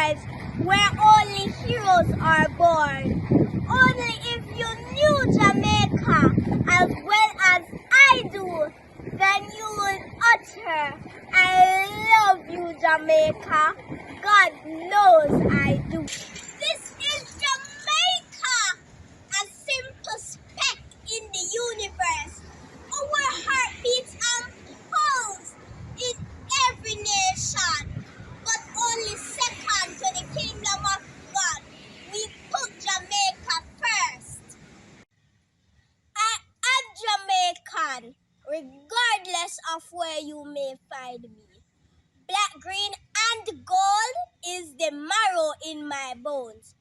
universe where only heroes are born. Only if you knew Jamaica as well as I do, then you would utter, "I love you, Jamaica." God knows I do. This is Jamaica, a simple speck in the universe. Our heart beats and pulse in every nation, but only second to the kingdom of God. We put Jamaica first. I am Jamaican, regardless of where you may find me. Black, green, and gold is the marrow in my bones.